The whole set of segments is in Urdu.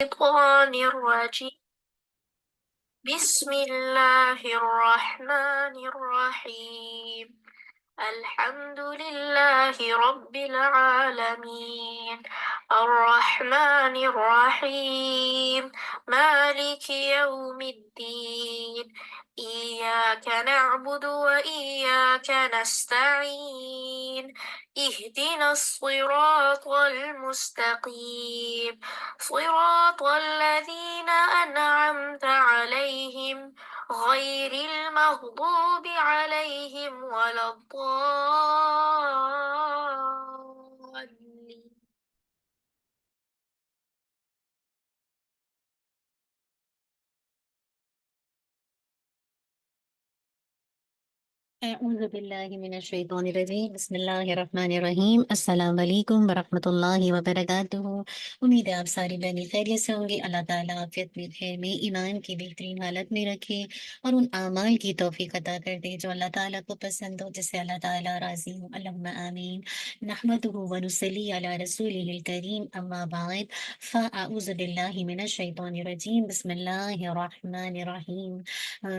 الشيطان الرجيم. بسم الله الرحمن الرحيم. الحمد لله رب العالمين، الرحمن الرحيم، مالك يوم الدين. إياك نعبد وإياك نستعين. اهدنا الصراط المستقيم، صراط الذين أنعمت عليهم غير المغضوب عليهم ولا الضالين. اعوذ باللہ من الشیطان الرجیم بسم اللہ الرحمن الرحیم السلام علیکم ورحمۃ اللہ وبرکاتہ۔ امید ہے آپ ساری بہنیں خیریت سے ہوں گے۔ اللہ تعالیٰ عافیت میں خیر میں ایمان کی بہترین حالت میں رکھے اور ان اعمال کی توفیق عطا کر دے جو اللہ تعالیٰ کو پسند ہو، جس سے اللہ تعالیٰ راضی ہو۔ اللہم آمین۔ نحمدہ ونصلی علی رسولہ الکریم، اما بعد فاعوذ باللہ من الشیطان الرجیم بسم اللہ الرحمن الرحیم۔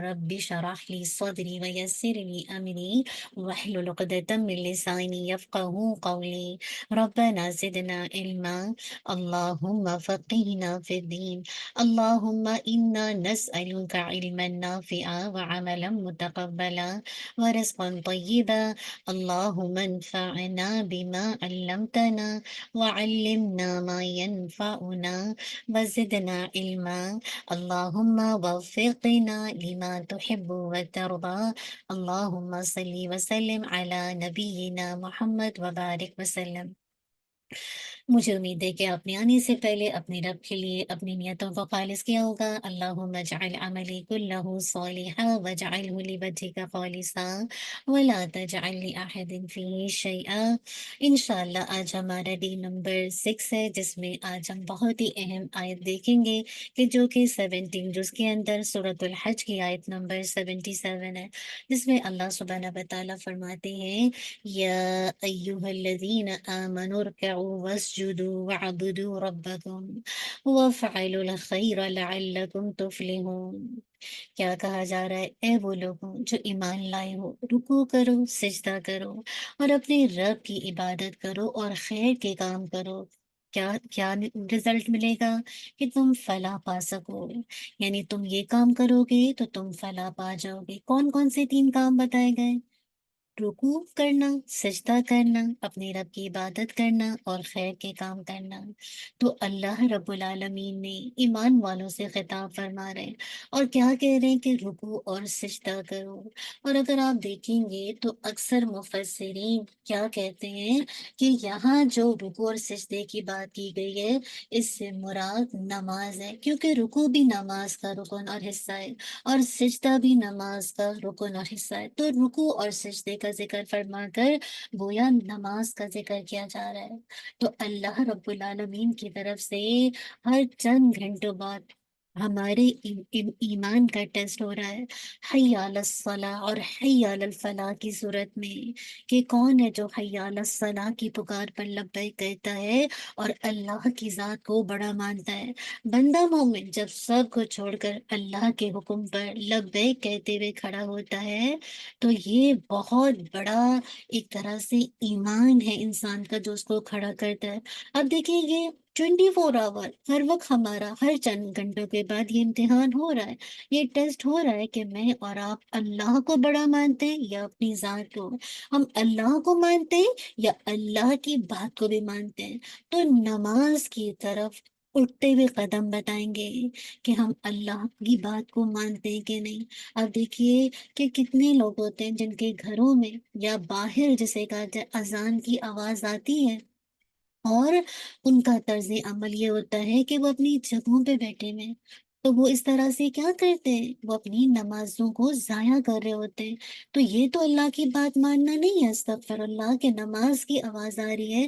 رب اشرح لي صدري ويسر لي أمري واحلل عقدة من لساني يفقهوا قولي ربنا زدنا علما اللهم فقهنا في الدين اللهم إنا نسألك علما نافعا وعملا متقبلا ورزقا طيبا اللهم انفعنا بما علمتنا وعلمنا ما ينفعنا وزدنا علما اللهم وفقنا لما تحب وترضى اللهم صل وسلم على نبينا محمد وبارك وسلم۔ مجھے امید ہے کہ آپ نے آنے سے پہلے اپنے رب کے لیے اپنی نیتوں کو خالص کیا ہوگا۔ اللہم اجعل عملی کلہ صالحا واجعلہ لوجہک خالصا ولا تجعل لأحد فیہ شیئا۔ انشاءاللہ آج ہمارا ڈے نمبر 6 ہے، جس میں آج ہم بہت ہی اہم آیت دیکھیں گے کہ جو کہ 17 جز کے اندر سورۃ الحج کی آیت نمبر 77 ہے، جس میں اللہ سبحانہ وتعالیٰ فرماتے ہیں یا ایہا الذین آمنوا ارکعوا واسجدوا وعبدوا ربکم وافعلوا الخیر لعلکم تفلحون۔ کیا کہا جا رہا ہے؟ اے وہ لوگوں جو ایمان لائے ہو، رکوع کرو، سجدہ کرو اور اپنے رب کی عبادت کرو اور خیر کے کام کرو۔ کیا کیا رزلٹ ملے گا؟ کہ تم فلاح پا سکو گے، یعنی تم یہ کام کرو گے تو تم فلاح پا جاؤ گے۔ کون کون سے 3 کام بتائے گئے؟ رکوع کرنا، سجدہ کرنا، اپنے رب کی عبادت کرنا اور خیر کے کام کرنا۔ تو اللہ رب العالمین نے ایمان والوں سے خطاب فرما رہے ہیں اور کیا کہہ رہے ہیں کہ رکوع اور سجدہ کرو۔ اور اگر آپ دیکھیں گے تو اکثر مفسرین کیا کہتے ہیں کہ یہاں جو رکوع اور سجدے کی بات کی گئی ہے، اس سے مراد نماز ہے، کیونکہ رکوع بھی نماز کا رکن اور حصہ ہے اور سجدہ بھی نماز کا رکن اور حصہ ہے۔ تو رکوع اور سجدے کا ذکر فرما کر گویا نماز کا ذکر کیا جا رہا ہے۔ تو اللہ رب العالمین کی طرف سے ہر چند گھنٹوں بعد ہمارے ایمان کا ٹیسٹ ہو رہا ہے، حی علی الصلاح اور حی علی الفلاح کی صورت میں، کہ کون ہے جو حی علی الصلاح کی پکار پر لبیک کہتا ہے اور اللہ کی ذات کو بڑا مانتا ہے۔ بندہ مومن جب سب کو چھوڑ کر اللہ کے حکم پر لبیک کہتے ہوئے کھڑا ہوتا ہے تو یہ بہت بڑا ایک طرح سے ایمان ہے انسان کا جو اس کو کھڑا کرتا ہے۔ اب دیکھیے یہ 24 آور ہر وقت ہمارا ہر چند گھنٹوں کے بعد یہ امتحان ہو رہا ہے، یہ ٹیسٹ ہو رہا ہے کہ میں اور آپ اللہ کو بڑا مانتے ہیں یا اپنی ذات کو، ہم اللہ کو مانتے ہیں یا اللہ کی بات کو بھی مانتے ہیں۔ تو نماز کی طرف اٹھتے ہوئے قدم بتائیں گے کہ ہم اللہ کی بات کو مانتے ہیں کہ نہیں۔ اب دیکھیے کہ کتنے لوگ ہوتے ہیں جن کے گھروں میں یا باہر جسے کہا جائے اذان کی آواز آتی ہے اور ان کا طرز عمل یہ ہوتا ہے کہ وہ اپنی جگہوں پہ بیٹھے ہوئے ہیں، تو وہ اس طرح سے کیا کرتے ہیں؟ وہ اپنی نمازوں کو ضائع کر رہے ہوتے ہیں۔ تو یہ تو اللہ کی بات ماننا نہیں ہے، استغفر اللہ، کہ نماز کی آواز آ رہی ہے،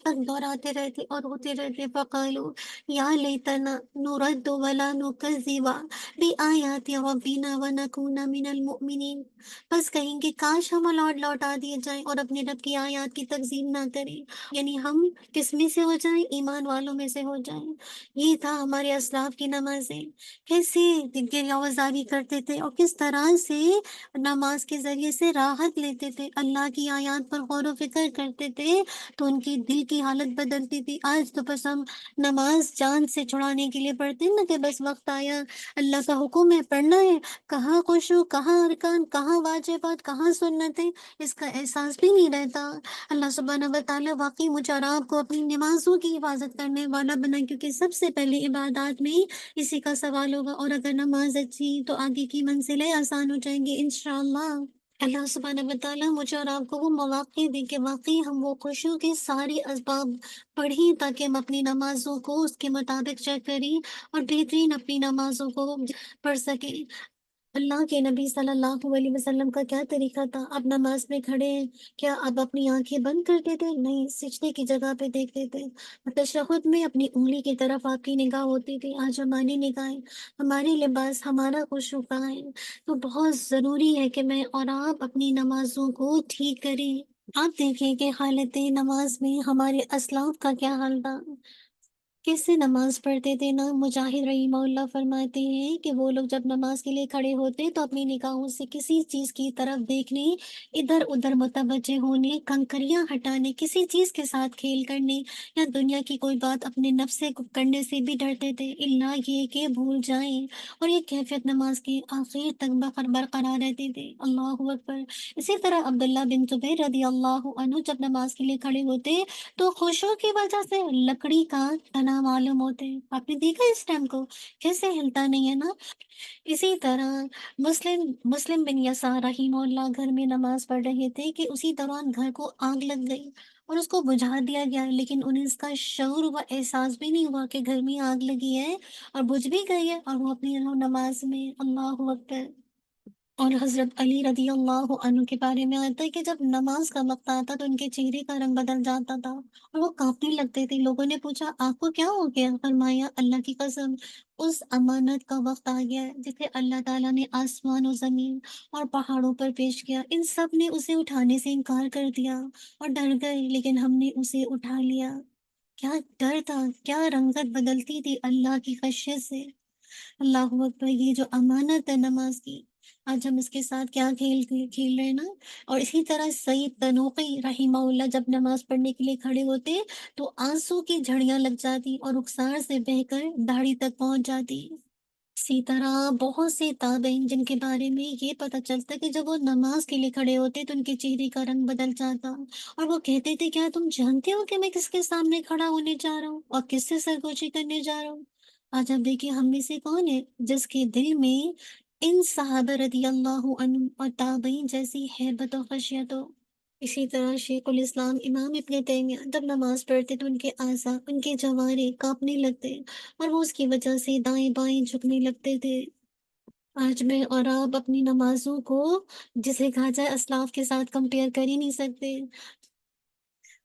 تک دہراتے رہتے اور روتے رہتے، فقالو یا لیتنا نرد ولا نکذب بآیات ربنا ونکون من المؤمنین، بس کہیں گے کاش ہم لوٹا دیے جائیں اور اپنے رب کی آیات کی تکذیب نہ کریں، یعنی ہم کس میں سے ہو جائیں؟ ایمان والوں میں سے ہو جائیں۔ یہ تھا ہمارے اسلاف کی نمازیں، کیسے گریہ کرتے تھے اور کس طرح سے نماز کے ذریعے سے راحت لیتے تھے، اللہ کی آیات پر غور و فکر کرتے تھے تو ان کی دل کی حالت بدلتی تھی۔ آج تو بس ہم نماز جان سے چھڑانے کے لیے پڑھتے ہیں نا، کہ بس وقت آیا اللہ کا حکم ہے پڑھنا ہے، کہاں خشوع، کہاں ارکان، کہاں واجبات، کہاں سنتیں، اس کا احساس بھی نہیں رہتا۔ اللہ سبحانہ و تعالیٰ واقعی مجھے اور آپ کو اپنی نمازوں کی حفاظت کرنے والا بنائے، کیونکہ سب سے پہلے عبادات میں اسی کا سوال ہوگا، اور اگر نماز اچھی تو آگے کی منزلیں آسان ہو جائیں گی انشاءاللہ۔ اللہ سبحانہ و تعالیٰ مجھے اور آپ کو وہ مواقع دے کہ واقعی ہم وہ خشوع کے سارے اسباب پڑھیں، تاکہ ہم اپنی نمازوں کو اس کے مطابق چیک کریں اور بہترین اپنی نمازوں کو پڑھ سکیں۔ اللہ کے نبی صلی اللہ علیہ وسلم کا کیا طریقہ تھا؟ اب نماز میں کھڑے ہیں، کیا اب اپنی آنکھیں بند کرتے تھے؟ نہیں، سجدے کی جگہ پہ دیکھتے تھے۔ تشہد میں اپنی انگلی کی طرف آپ کی نگاہ ہوتی تھی، آج ہماری نگاہیں، ہمارے لباس، ہمارا خشوع کہاں ہے؟ تو بہت ضروری ہے کہ میں اور آپ اپنی نمازوں کو ٹھیک کریں۔ آپ دیکھیں کہ حالت نماز میں ہمارے اسلاف کا کیا حال تھا، کیسے نماز پڑھتے تھے نا۔ مجاہد رحمہ اللہ فرماتے ہیں کہ وہ لوگ جب نماز کے لیے کھڑے ہوتے تو اپنی نگاہوں سے کسی چیز کی طرف دیکھنے، ادھر ادھر متوجہ ہونے، کنکریاں ہٹانے، کسی چیز کے ساتھ کھیل کرنے یا دنیا کی کوئی بات اپنے نفس سے کرنے سے بھی ڈرتے تھے، اللہ یہ کہ بھول جائیں، اور یہ کیفیت نماز کے آخر تک برقرار رہتی تھی۔ اللہ اکبر۔ اسی طرح عبداللہ بن زبیر رضی اللہ عنہ جب نماز کے لیے کھڑے ہوتے تو خشوع کی وجہ سے لکڑی کا تنا معلوم ہوتے ہیں۔ آپ نے دیکھا اس ٹائم کو کیسے ہلتا نہیں ہے نا۔ اسی طرح مسلم بن یسار رحمہ اللہ گھر میں نماز پڑھ رہے تھے کہ اسی دوران گھر کو آگ لگ گئی اور اس کو بجھا دیا گیا، لیکن انہیں اس کا شعور و احساس بھی نہیں ہوا کہ گھر میں آگ لگی ہے اور بجھ بھی گئی ہے، اور وہ اپنی نماز میں اللہ اکبر۔ اور حضرت علی رضی اللہ عنہ کے بارے میں آتا ہے کہ جب نماز کا وقت آتا تو ان کے چہرے کا رنگ بدل جاتا تھا اور وہ کانپنے لگتے تھے۔ لوگوں نے پوچھا آپ کو کیا ہو گیا؟ فرمایا اللہ کی قسم، اس امانت کا وقت آ گیا ہے جسے اللہ تعالیٰ نے آسمان و زمین اور پہاڑوں پر پیش کیا، ان سب نے اسے اٹھانے سے انکار کر دیا اور ڈر گئے، لیکن ہم نے اسے اٹھا لیا۔ کیا ڈر تھا، کیا رنگت بدلتی تھی اللہ کی خشیت سے۔ اللہ اکبر۔ یہ جو امانت ہے نماز کی، آج ہم اس کے ساتھ کیا کھیل رہے ہیں نا۔ اور اسی طرح سید تنوقی رحمہ اللہ جب نماز پڑھنے کے لیے کھڑے ہوتے تو آنسو کی جھڑیاں لگ جاتی اور رخسار سے بہہ کر داڑھی تک پہنچ جاتی۔ اسی طرح بہت سے تابعین جن کے بارے میں یہ پتہ چلتا ہے کہ جب وہ نماز کے لیے کھڑے ہوتے تو ان کے چہرے کا رنگ بدل جاتا اور وہ کہتے تھے کیا تم جانتے ہو کہ میں کس کے سامنے کھڑا ہونے جا رہا ہوں اور کس سے سرگوشی کرنے جا رہا ہوں؟ آج آپ دیکھیں ہم میں سے کون ہے جس کے دل میں ان صحابہ رضی اللہ عنہ اور تابعین جیسی ہیبت و خشیت ہو۔ اسی طرح شیخ الاسلام امام ابن تیمیہ جب نماز پڑھتے تو ان کے اعضاء، ان کے جوارے کانپنے لگتے اور وہ اس کی وجہ سے دائیں بائیں جھکنے لگتے تھے۔ آج میں اور آپ اپنی نمازوں کو جسے کہا جائے اسلاف کے ساتھ کمپیئر کر ہی نہیں سکتے۔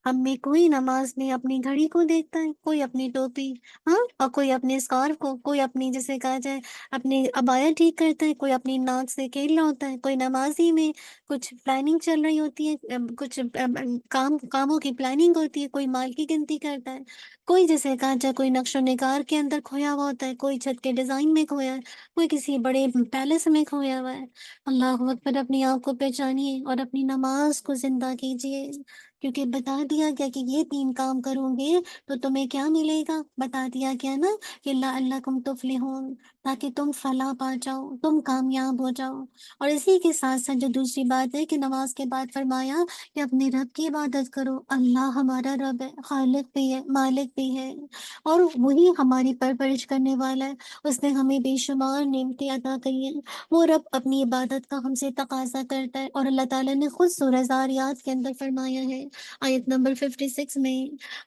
ہم میں کوئی نماز میں اپنی گھڑی کو دیکھتا ہے، کوئی اپنی ٹوپی، ہاں، اور کوئی اپنے اسکارف کو، کوئی اپنی جیسے کہا جائے اپنے عبایا ٹھیک کرتا ہے، کوئی اپنی ناک سے کھیل رہا ہوتا ہے، کوئی نماز ہی میں کچھ پلاننگ چل رہی ہوتی ہے، کچھ کاموں کی پلاننگ ہوتی ہے، کوئی مال کی گنتی کرتا ہے، کوئی جیسے کہا جائے کوئی نقش و نگار کے اندر کھویا ہوا ہوتا ہے، کوئی چھت کے ڈیزائن میں کھویا ہے، کوئی کسی بڑے پیلس میں کھویا ہوا ہے۔ اللہ اکبر۔ اپنی آپ کو پہچانیے اور اپنی نماز کو زندہ کیجیے، کیونکہ بتا دیا گیا کہ یہ تین کام کرو گے تو تمہیں کیا ملے گا، بتا دیا گیا نا کہ لعلکم تفلحون، تاکہ تم فلاح پا جاؤ، تم کامیاب ہو جاؤ۔ اور اسی کے ساتھ ساتھ جو دوسری بات ہے کہ نماز کے بعد فرمایا کہ اپنے رب کی عبادت کرو، اللہ ہمارا رب ہے، خالق بھی ہے، مالک بھی ہے، اور وہی ہماری پرورش کرنے والا ہے، اس نے ہمیں بے شمار نعمتیں عطا کی ہیں۔ وہ رب اپنی عبادت کا ہم سے تقاضا کرتا ہے، اور اللہ تعالیٰ نے خود سورہ زاریات کے اندر فرمایا ہے آیت نمبر 56 میں،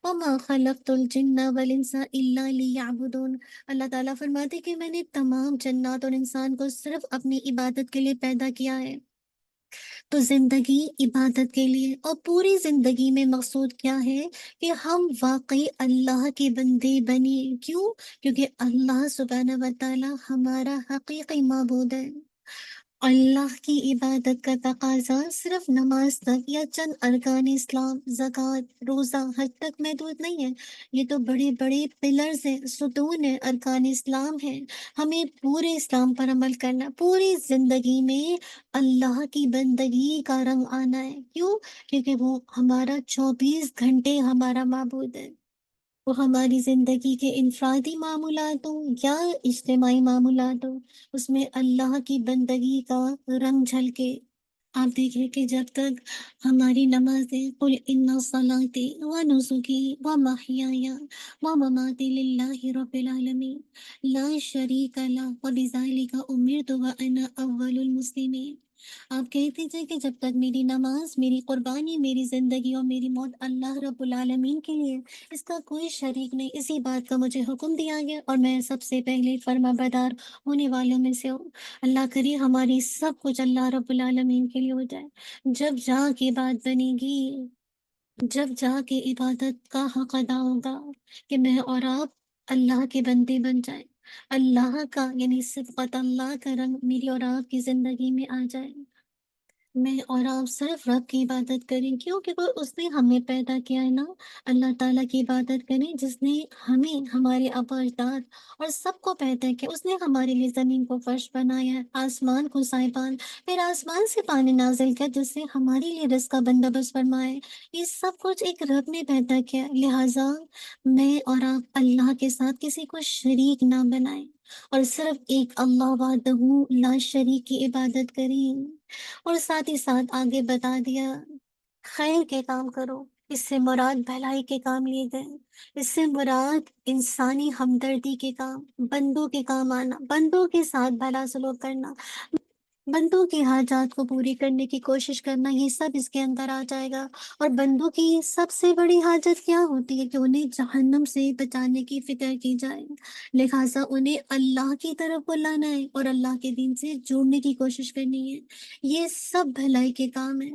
وَمَا خَلَقْتُ الْجِنَّ وَالْإِنسَ إِلَّا لِيَعْبُدُونَ۔ اللہ تعالیٰ فرماتے کہ میں نے تمام جنات اور انسان کو صرف اپنی عبادت کے لیے پیدا کیا ہے۔ تو زندگی عبادت کے لیے، اور پوری زندگی میں مقصود کیا ہے کہ ہم واقعی اللہ کے بندے بنے۔ کیوں؟ کیونکہ اللہ سبحانہ و تعالی ہمارا حقیقی معبود ہے۔ اللہ کی عبادت کا تقاضا صرف نماز تک یا چند ارکان اسلام، زکوٰۃ، روزہ، حج تک محدود نہیں ہے۔ یہ تو بڑے بڑے پلرز ہیں، ستون ہیں، ارکان اسلام ہیں۔ ہمیں پورے اسلام پر عمل کرنا، پوری زندگی میں اللہ کی بندگی کا رنگ آنا ہے۔ کیوں؟ کیونکہ وہ ہمارا 24 گھنٹے ہمارا معبود ہے۔ وہ ہماری زندگی کے انفرادی معمولات ہوں یا اجتماعی معمولات ہوں، اس میں اللہ کی بندگی کا رنگ جھلکے۔ آپ دیکھیں کہ جب تک ہماری نمازیں قل ان صلاتی و نسکی و محیای و مماتی للہ رب العالمین لا شریک لہ وبذالک امرت وانا اول المسلمین، آپ کہتے تھے کہ جب تک میری نماز، میری قربانی، میری زندگی اور میری موت اللہ رب العالمین کے لیے، اس کا کوئی شریک نہیں، اسی بات کا مجھے حکم دیا گیا اور میں سب سے پہلے فرما بردار ہونے والوں میں سے ہوں۔ اللہ کرے ہماری سب کچھ اللہ رب العالمین کے لیے ہو جائے۔ جب جا کے بات بنے گی، جب جا کے عبادت کا حق ادا ہوگا کہ میں اور آپ اللہ کے بندے بن جائیں، اللہ کا یعنی صفت اللہ کا رنگ میری اور آپ کی زندگی میں آ جائے، میں اور آپ صرف رب کی عبادت کریں۔ کیوں؟ کیونکہ اس نے ہمیں پیدا کیا ہے نا۔ اللہ تعالیٰ کی عبادت کریں جس نے ہمیں، ہمارے آبا اجداد اور سب کو پیدا کیا۔ اس نے ہمارے لیے زمین کو فرش بنایا ہے، آسمان کو سائبان، پھر آسمان سے پانی نازل کیا جس سے ہمارے لیے رزق کا بندوبست فرمائے۔ یہ سب کچھ ایک رب نے پیدا کیا، لہٰذا میں اور آپ اللہ کے ساتھ کسی کو شریک نہ بنائیں اور صرف ایک اللہ وحدہ لا شریک کی عبادت کریں۔ اور ساتھ ہی ساتھ آگے بتا دیا خیر کے کام کرو، اس سے مراد بھلائی کے کام لیے گئے، اس سے مراد انسانی ہمدردی کے کام، بندوں کے کام آنا، بندوں کے ساتھ بھلا سلوک کرنا، بندوں کی حاجات کو پوری کرنے کی کوشش کرنا، یہ سب اس کے اندر آ جائے گا۔ اور بندوں کی سب سے بڑی حاجت کیا ہوتی ہے کہ انہیں جہنم سے بچانے کی فکر کی جائے، لہٰذا انہیں اللہ کی طرف بلانا ہے اور اللہ کے دین سے جوڑنے کی کوشش کرنی ہے۔ یہ سب بھلائی کے کام ہیں۔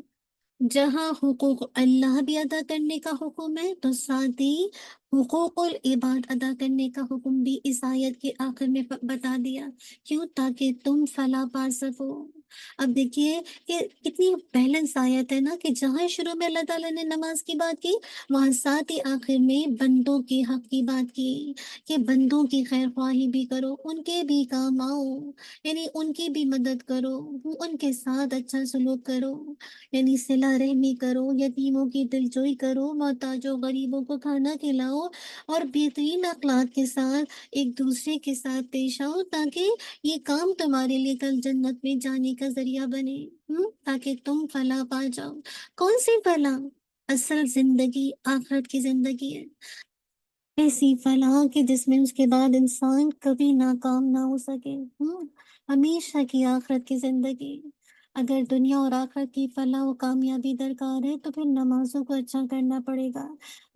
جہاں حقوق اللہ بھی ادا کرنے کا حکم ہے تو ساتھ ہی حقوق العباد ادا کرنے کا حکم بھی اس آیت کے آخر میں بتا دیا۔ کیوں؟ تاکہ تم فلاح پا سکو۔ اب دیکھیے کہ کتنی بیلنس آیت ہے نا، کہ جہاں شروع میں اللہ تعالیٰ نے نماز کی بات کی، وہاں ساتھ ہی آخر میں بندوں کے حق کی بات کی کہ بندوں کی خیر خواہی بھی کرو، ان کے بھی کام آؤ، یعنی ان کی بھی مدد کرو، ان کے ساتھ اچھا سلوک کرو، یعنی صلہ رحمی کرو، یتیموں کی دلجوئی کرو، محتاجوں غریبوں کو کھانا کھلاؤ اور بہترین اخلاق کے ساتھ ایک دوسرے کے ساتھ پیش آؤ، تاکہ یہ کام تمہارے لیے کل جنت میں جانے کا ذریعہ بنے، تاکہ تم فلاح پا جاؤ۔ کون سی فلاح؟ اصل زندگی آخرت کی زندگی ہے، ایسی فلاح کہ جس میں اس کے بعد انسان کبھی ناکام نہ ہو سکے، ہمیشہ کی آخرت کی زندگی۔ اگر دنیا اور آخرت کی فلاح و کامیابی درکار ہے تو پھر نمازوں کو اچھا کرنا پڑے گا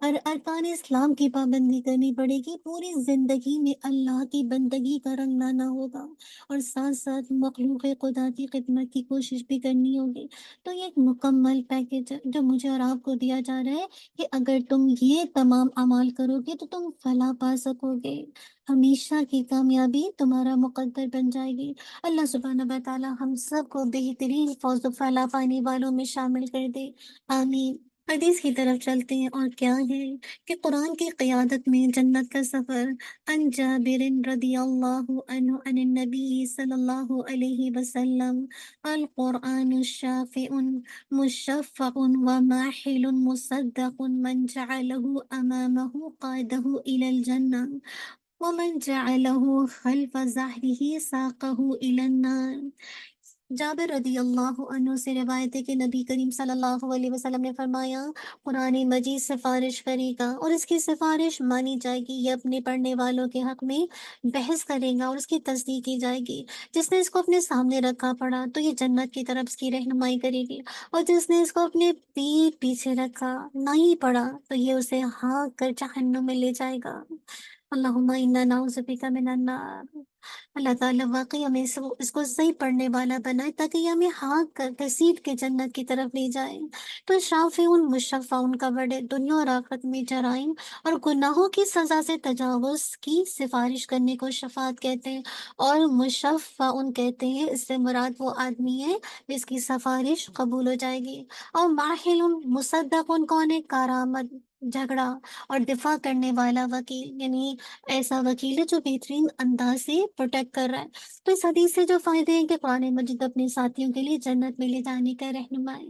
اور ارکان اسلام کی پابندی کرنی پڑے گی، پوری زندگی میں اللہ کی بندگی کا رنگ لانا ہوگا اور ساتھ ساتھ مخلوق خدا کی خدمت کی کوشش بھی کرنی ہوگی۔ تو یہ ایک مکمل پیکج ہے جو مجھے اور آپ کو دیا جا رہا ہے کہ اگر تم یہ تمام اعمال کرو گے تو تم فلاح پا سکو گے، ہمیشہ کی کامیابی تمہارا مقدر بن جائے گی۔ اللہ سبحانہ و تعالی ہم سب کو بہترین فوز و فلاح پانے والوں میں شامل کر دے، آمین۔ حدیث کی طرف چلتے ہیں، اور کیا ہے کہ قرآن کی قیادت میں جنت کا سفر۔ ان جابر رضی اللہ عنہ عن النبی صلی اللہ علیہ وسلم القرآن الشافع مشفع وماحل مصدق من جعله أمامه قاده إلى الجنة ومن جعله خلف ظهره ساقه إلى النار۔ جابر رضی اللہ عنہ سے روایت ہے کہ نبی کریم صلی اللہ علیہ وسلم نے فرمایا، قرآن مجید سفارش کرے گا اور اس کی سفارش مانی جائے گی، یہ اپنے پڑھنے والوں کے حق میں بحث کرے گا اور اس کی تصدیق کی جائے گی۔ جس نے اس کو اپنے سامنے رکھا پڑھا تو یہ جنت کی طرف اس کی رہنمائی کرے گی، اور جس نے اس کو اپنے پیٹھ پیچھے رکھا، نہ ہی پڑھا، تو یہ اسے ہانک کر جہنم میں لے جائے گا۔ اللہم انا نعوذ بک من النار۔ اللہ تعالیٰ واقعی ہمیں اس کو صحیح پڑھنے والا بنائے تاکہ یہ ہمیں ہاتھ کر گھسیٹ کے جنت کی طرف لے جائے۔ تو شافعون مشفعون کا بڑے دنیا اور آخرت میں جرائم اور گناہوں کی سزا سے تجاوز کی سفارش کرنے کو شفاعت کہتے ہیں، اور مشفعون کہتے ہیں اس سے مراد وہ آدمی ہے جس کی سفارش قبول ہو جائے گی۔ اور ماحل مصدقون کون ہے؟ کارآمد، جھگڑا اور دفاع کرنے والا وکیل، یعنی ایسا وکیل ہے جو بہترین انداز سے پروٹیکٹ کر رہا ہے۔ تو اس حدیث سے جو فائدے ہیں کہ قرآن مجید اپنے ساتھیوں کے لیے جنت میں لے جانے کا رہنما ہے۔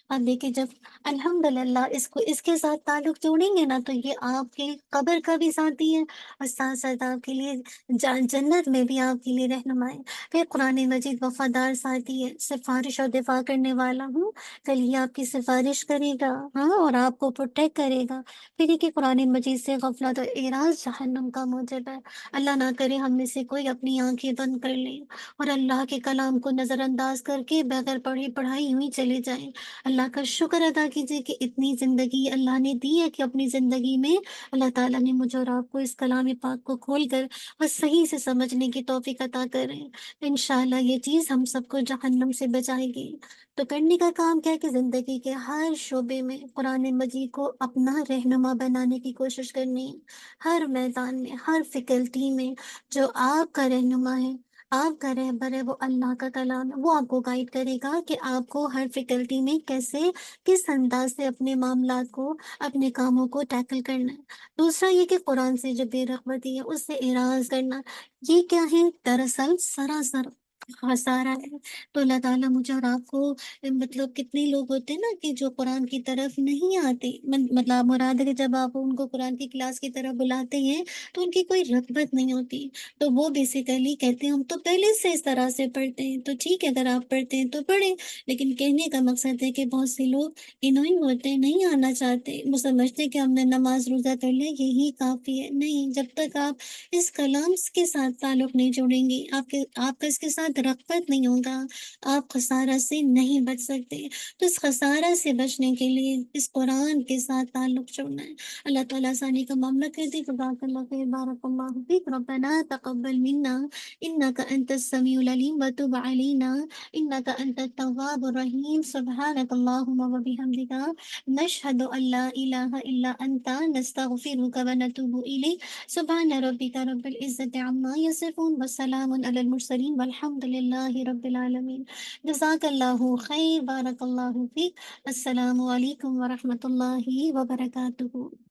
اب دیکھیں جب الحمدللہ اس کے ساتھ تعلق جوڑیں گے نا تو یہ آپ کے قبر کا بھی ساتھی ہے، اور ساتھ ساتھ آپ کے لیے جنت میں بھی آپ کے لیے رہنما ہے۔ پھر قرآن مجید وفادار ساتھی ہے، سفارش اور دفاع کرنے والا ہوں، کل یہ آپ کی سفارش کرے گا، ہاں، اور آپ کو پروٹیکٹ کرے گا۔ پھر یہ کہ قرآن مجید سے غفلت اور اعراض جہنم کا موجب ہے۔ اللہ نہ کرے ہم میں سے کوئی اپنی آنکھیں بند کر لے اور اللہ کے کلام کو نظر انداز کر کے بغیر پڑھی پڑھائی ہوئی چلے جائیں۔ اللہ کا شکر ادا کیجیے کہ اتنی زندگی اللہ نے دی ہے کہ اپنی زندگی میں اللہ تعالیٰ نے مجھے اور آپ کو اس کلام پاک کو کھول کر بس صحیح سے سمجھنے کی توفیق عطا کرے۔ انشاءاللہ یہ چیز ہم سب کو جہنم سے بچائے گی۔ تو کرنے کا کام کیا ہے کہ زندگی کے ہر شعبے میں قرآن مجید کو اپنا رہنما بنانے کی کوشش کرنی ہے، ہر میدان میں، ہر فیکلٹی میں۔ جو آپ کا رہنما ہے، آپ کا رہبر ہے، وہ اللہ کا کلام ہے، وہ آپ کو گائیڈ کرے گا کہ آپ کو ہر فیکلٹی میں کیسے، کس انداز سے اپنے معاملات کو، اپنے کاموں کو ٹیکل کرنا ہے۔ دوسرا یہ کہ قرآن سے جو بے رغبتی ہے اس سے اعراض کرنا، یہ کیا ہے؟ دراصل سراسر خسارہ ہے۔ تو اللہ تعالیٰ مجھے اور آپ کو، مطلب کتنے لوگ ہوتے ہیں نا کہ جو قرآن کی طرف نہیں آتے، مطلب مراد ہے کہ جب آپ ان کو قرآن کی کلاس کی طرف بلاتے ہیں تو ان کی کوئی رغبت نہیں ہوتی، تو وہ بیسیکلی کہتے ہیں ہم تو پہلے سے اس طرح سے پڑھتے ہیں۔ تو ٹھیک ہے، اگر آپ پڑھتے ہیں تو پڑھیں، لیکن کہنے کا مقصد ہے کہ بہت سے لوگ انوائنگ ہوتے ہیں، نہیں آنا چاہتے، وہ سمجھتے کہ ہم نے نماز روزہ کر لیا یہی کافی ہے۔ نہیں، جب تک آپ اس کلام کے ساتھ تعلق نہیں جوڑیں گے، آپ کا اس کے ساتھ رغبت نہیں ہوگا، آپ خسارہ سے نہیں بچ سکتے۔ تو اس خسارہ سے بچنے کے لیے اس قرآن کے ساتھ تعلق جوڑنا ہے۔ اللہ تعالیٰ آسانی کا معاملہ کر دے۔ جزاک اللہ خیر، بارک اللہ فیک، ربنا تقبل منا انک انت السمیع العلیم وتب علینا انک انت التواب الرحیم۔ سبحانک اللہم وبحمدک، نشہد ان لا الہ الا انت، نستغفرک ونتوب الیک۔ سبحان ربک رب العزت عما یصفون وسلام علی المرسلین والحمد للہ رب العالمین۔ جزاک اللہ خیر، بارک اللہ فیک۔ السلام علیکم ورحمۃ اللہ وبرکاتہ۔